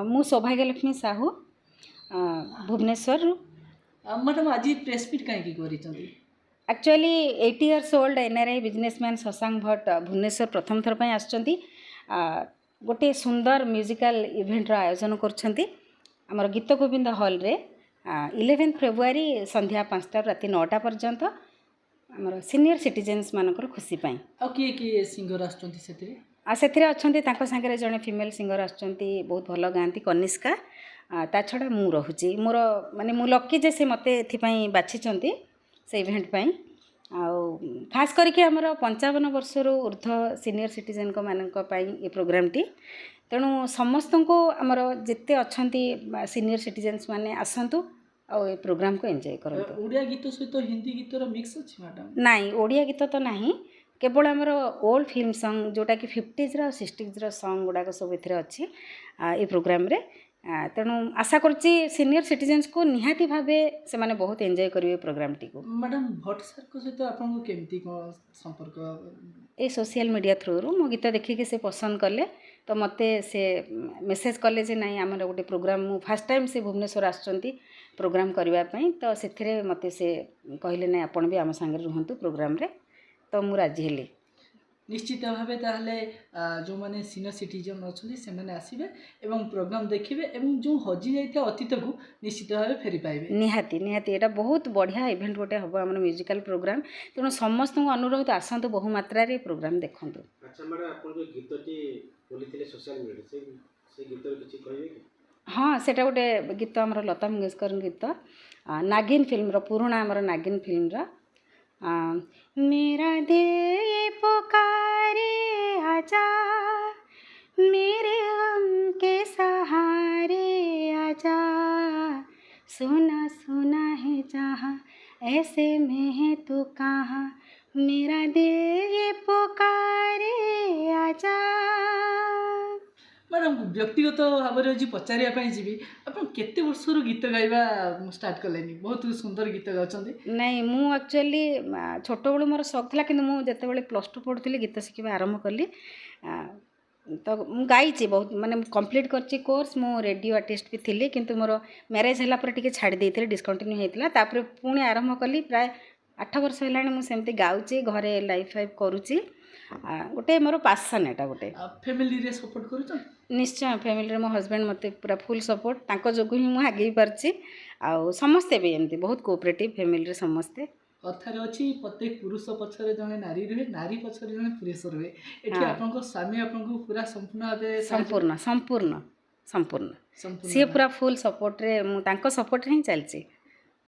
मु सौभाग्यलक्ष्मी साहू भुवनेश्वर। मैडम आज press meet कहीं कर actually 80 years old NRI businessman Shashank Bhatt Bhubaneswar प्रथम थर पर आसुच्चंती। गोटे सुंदर म्यूजिकल इवेंटर आयोजन करमर गीत गोविंद हॉल रे 11 फेब्रुआरी संध्या 5टा राति 9टा पर्यंत आमर सीनियर सिटीजेन्स मानकर खुशी पाई। किए किए सिंगर अच्छा सागर जड़े फिमेल सिंगर आसुच्चंती बहुत भल गाँती कनिष्का। ता छड़ा मु रहुची मोर माने मु लकी जे से मते एथिपाई बाछिचंती से इवेंट पाई। खास करके आमर 55 वर्षर ऊर्ध्व सीनियर सिटीजेन को मानक पाई ये प्रोग्राम टी। तेणु समस्त को आमर जिते अच्छी सीनियर सिटीजेन्स माने आसतु आ प्रोग्राम को एंजॉय करंतु। ओडिया गीत सहित हिंदी गीतर मिक्स अछि मैडम? नहीं, ओडिया गीत तो नहीं, केवल आमर ओल्ड फिल्म सॉन्ग जोटा कि 50s रो 60s रो सॉन्ग गुड़ाक सब एथिरे अछि ये प्रोग्राम रे। तेणु आशा करुच्ची सीनियर सिटीजेन्स को निहाती भावे से माने बहुत एंजॉय करेंगे प्रोग्राम टी को। मैडम भट्ट सर को सहित आपन केमती को संपर्क? ए सोशल मीडिया थ्रू रू मो गीत देखिए से पसंद कले तो मते से मेसेज कले जे नहीं आमर गोटे प्रोग्राम मु फर्स्ट टाइम से भुवनेश्वर आसुचंती प्रोग्राम करबा पई तो सेथिरे मते से कहले नहीं आपन भी आम संगे रुहंतु प्रोग्राम रे तो मु राजी हेली। निश्चित भाव ताहले जो माने सीनियर सिटीजन अच्छे से मैंने आसबे एवं प्रोग्राम देखिए एवं जो हजि जाइए अतीत को निश्चित भाव फेरी पाइबे। निहाती निहाती एटा बहुत बढ़िया इवेंट गोटे हम आम म्यूजिकल प्रोग्राम। तेणु समस्त को अनुरोध आसतु बहु मात्रा रे प्रोग्राम देखंतु। अच्छा मैडम आपन जो गीतटी बोलिथिले सोशल मीडिया से गीत किछि कहबे कि? हाँ, सेटा गोटे गीत आमर लता मंगेशकर गीत नागिन फिल्म रो पुराना आमर नागिन फिल्म रो मेरा दिल ये पुकारे आजा मेरे गम के सहारे आजा सुना सुना है जहाँ ऐसे में है तू कहाँ मेरा दिल ये पुकारे आजा। मैडम व्यक्तिगत भाव में पचारिया जी आप केते वर्षर गीत गाइबा स्टार्ट कले? बहुत सुंदर गीत गाउछंती। नहीं मु एक्चुअली छोट बेलू मोर शौक था कि जिते +2 पढ़ुली गीत शिखा आरंभ कली तो गाई बहुत माने कंप्लीट करची कोर्स मु रेडियो आर्टिस्ट भी थी किंतु मोर मैरेज है टे छाड़ी देते डिस्कंटिन्यू होता तापर पुणी आरंभ कली प्राय 8 वर्ष है मुझे गाँची घरे लाइफ फाइफ करुच्ची गोटे मोर पैशन एटा गोटे। फैमिली रे सपोर्ट करूछ? निश्चय फैमिली रे मो हस्बैंड मते पूरा फुल सपोर्ट तांको जोगु ही मु आगे पारची आ समस्ते भी एमती बहुत कोऑपरेटिव फैमिली रे समस्ते। कथार अच्छी प्रत्येक पुरुष पछरे जने नारी रहे नारी पछरे जने पुरुष रहे एठी आपनको स्वामी आपनको पूरा संपूर्ण संपूर्ण सी पूरा फुल सपोर्ट रे मु तांको सपोर्ट रे ही चलची।